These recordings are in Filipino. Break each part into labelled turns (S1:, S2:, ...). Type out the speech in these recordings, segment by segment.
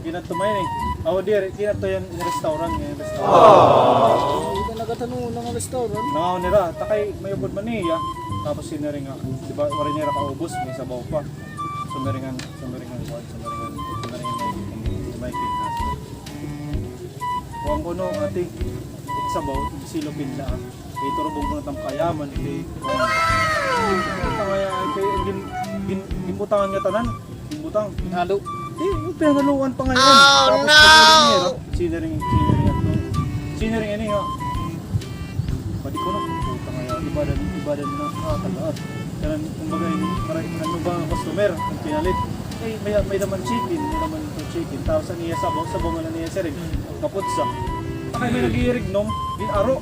S1: kinato may ni. Aw dire kinato yan restaurant nga restaurant.
S2: Ito nagatanong ng restaurant.
S1: Nangaw nira takay may ubod man niya. Tapos sinari nga, di ba wala nira kaubos may sabaw pa. Sumaringan may kinas. Kuang kuno ati sabaw silopin la. Kay turubong ko na kayaman kay kaya kay gibutangan nga tanan. Gibutang
S2: Halo.
S1: pinaluan pa ngayon. Tapos no! Sinaring ano nga. Pwede ko na puta nga ibadan na tagaat. Kaya kumbaga maraming ba ang customer ang pinalit. May naman chicken. Tapos niya sabaw nga niya siya rin. Kaputsa. Kaya may nag-iirig nom, ginaro.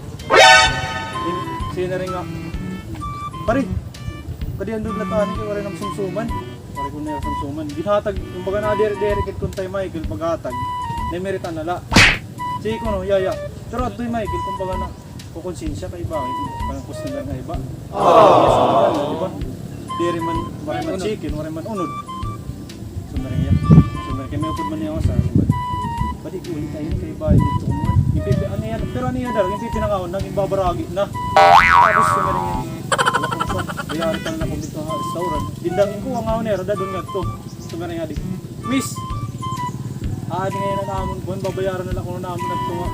S1: Sinaring nga. Pari, kadihan doon nataan kayo wala ng sumsuman. Pari ko na yung sumsuman. Ginhatag, kumbaga na dere-dere kung tayo Michael paghatag. Nemeritan nala. Sige ko no, yaya. Pero at doon Michael, kumbaga na kukonsensya kay bakit. Parang customer nga iba. Yes, diba? Dere man, man chicken, wala man unod. Sumaring yan. Sumaring kay may upod man niya ako sa balik ulit tayo kay bahay dito man. Ano yan? Pero ano yan dahil? Yung pipinangawan, naging babaragi na. Tapos sumaring yan. Bayari ka na akong dito sa restaurant. Dindangin ko ang aunero, dadun nga ito. Sumaring nga di. Miss! Aadi ngayon na naman po, babayaran na lang kung naman nagtunga.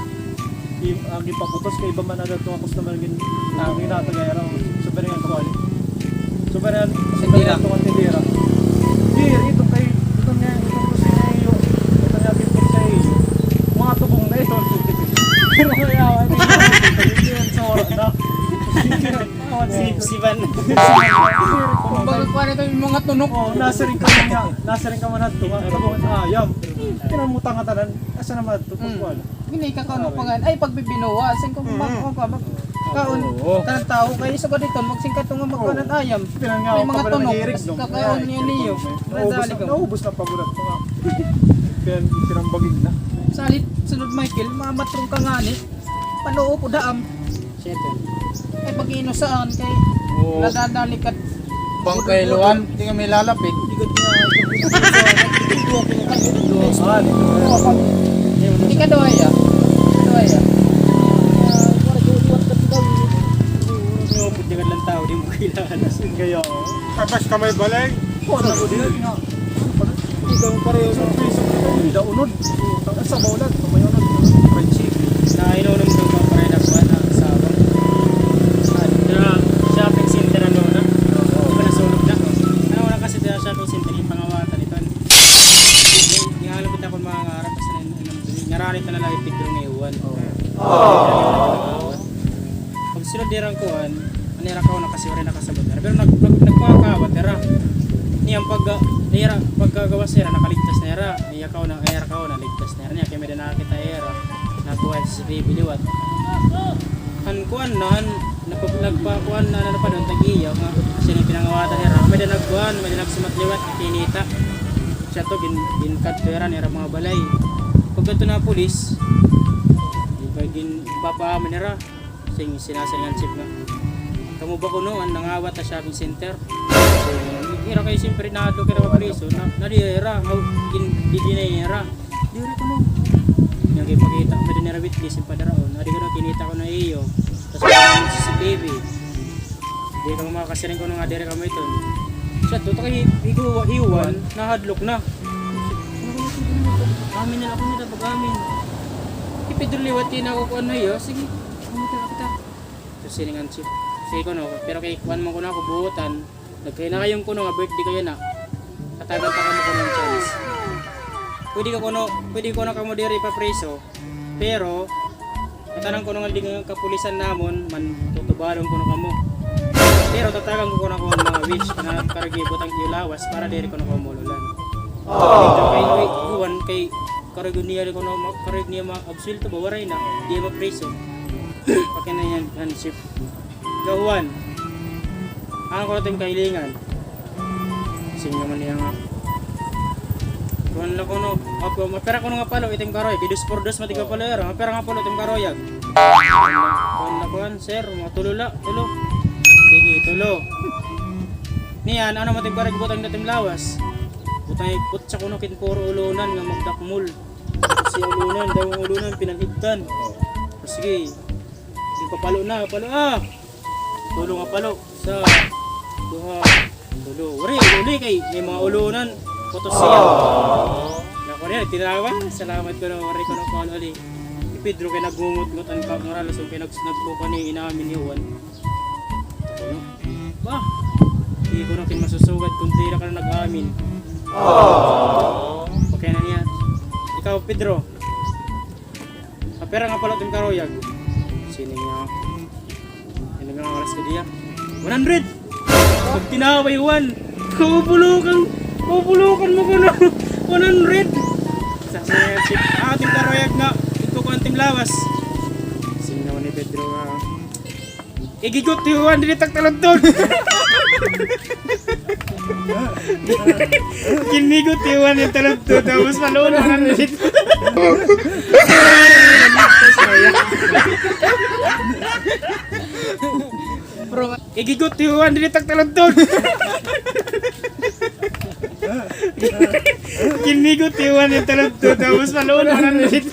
S1: Ang ipaputos kay iba man na nagtunga customer ang ginatagay raw. Sumaring nga kawali. Sumaring nga itong tindera. Dear, itong kay, itong gusto niya iyo. Itong niya bipot sa iyo. Mga tubong na ito. Pero kaya, ano yung sora na.
S2: Siban. Kumbaga ko ito yung mga tunok.
S1: Nasa rin ka man ito. Tabungan ayam. Kinamutang ka tanan. Asa naman ito? Pagkuhan.
S2: Hindi ka kauno pa nga. Ay, pagbibinuwa. Saan kung kaon. Kanang tao kayo sa dito. Magsingkat nga magkuhanan ayam. May mga tunok. Kakaon niya niyo.
S1: Naubos na pagulat ko nga. Kaya tinambagin na.
S2: Salit, sunod Michael, mamatrong ka nga ni. Panoo po daam. Ay pag inusaan kay nadadalikat.
S3: Pangkailuan, hindi ka may lalapit.
S2: Hindi ka doya.
S1: Dengan lang tao, di mo kailangan. Kaya, tapos kamay balay. Wala ko din nga. Ikaw pareho sa piso. Hindi unod. Sa bawlan, tumayo na. Fried chicken.
S2: Nainom naman daw pa rin ako na sabang. Shopping center ano na? Di ba nasulog na? Ano wala kasi sa shopping center yung pangawatan ito. Ihalapit ako mga ngarap kasi ngaranit na lang ipigro ng iwan. Pag sunod dirang kuhan, anira ka na kasi rin nakasabot na. Pero nagpakawat nira. Niyang paggawa sa era nakaligtas na era. Niya ka na era ka na ligtas na era niya kaya may nakakita era. Nakuha sa bibiliwat. Kuan na nagpakuan na pa doon tagiya nga kasi ni pinangawatan era. May nagkuan, may nagsumatliwat kinita. Siya to ginkat era nira mga balay. Pag ito na pulis, gin papaaman nira. Sing sinasaringan chip nga. Kamu ba kuno ang nangawat sa shopping center? Ira kay siyempre na ato kaya mapriso na di era di era. Di ora kuno. Yang ipakita pa din era witness pa daraon. Adi ko na kinita ko na iyo. Tapos sa CCTV. Di ka makakasiring ko nga dire kamo ito. Sa to kay hiwan na hadlok na. Amin na ako nito pag-amin. Ipidurliwati na ako kung ano iyo. Sige, kumita kita. Tapos siningan chip. Sige ko no, pero kay kuan mo ko na ako buutan. Nagkaya na kayong kuno nga birthday kayo na. Katagan pa kamo ko ng chance. Pwede ko na kamo diri pa preso. Pero katanang ko nga di nga kapulisan namon man tutubalon ko na kamo. Pero tatagan ko na ko ang mga wish na karagibot ang ilawas para diri ko na kamululan. Kay iwan kay karaguniya ko na karagniya ma-absuelto ba waray na di ma preso. Pakin na yan handship. Gawan. Ano ko natin kailingan? Sing naman niya nga. Kuhan lang ko no. Mapera ko nga palo itim karoy. Kidus por dos matiga palo era. Mapera nga palo itim karoyag. Kuhan lang kuhan. Sir, mga tulo. Sige, tulo. Niyan, ano matim karoy butang natim lawas? Putay putsa ko na puro ulunan nga magdakmol. Kasi ulunan, daw ang ulunan pinanghigtan. Sige. Sige papalo na, palo ah. Tulo nga palo sa duha. Tulo. Wari, uli kay may mga ulunan. Putos siya. Ako rin, tinawa. Salamat ko na wari ko na palo uli. Si Pedro kay nagungot-ngot ang kamaralas kay nagpupa ni inamin ni Juan. Ano? Ba? Hindi ko na kinmasusugat kung di na ka na nag-amin. Okay na niya. Ikaw, Pedro. Kapera nga pala itong karoyag. Sino nga? Sino nga alas ka diya? 100! Pag tinaway 1, kubulukan mo ko na 100! Sasayan si ating karoyag na ito ko ang timlawas. Sino naman ni Pedro nga? Igigot yung 1, dinitak talagtog! Kinigot yung 1 yung talagtog, tapos maloon ang 100. Igigot yung 1, dinitak talagtog! Kinigot yung 1 yung talagtog, tapos maloon ang 100.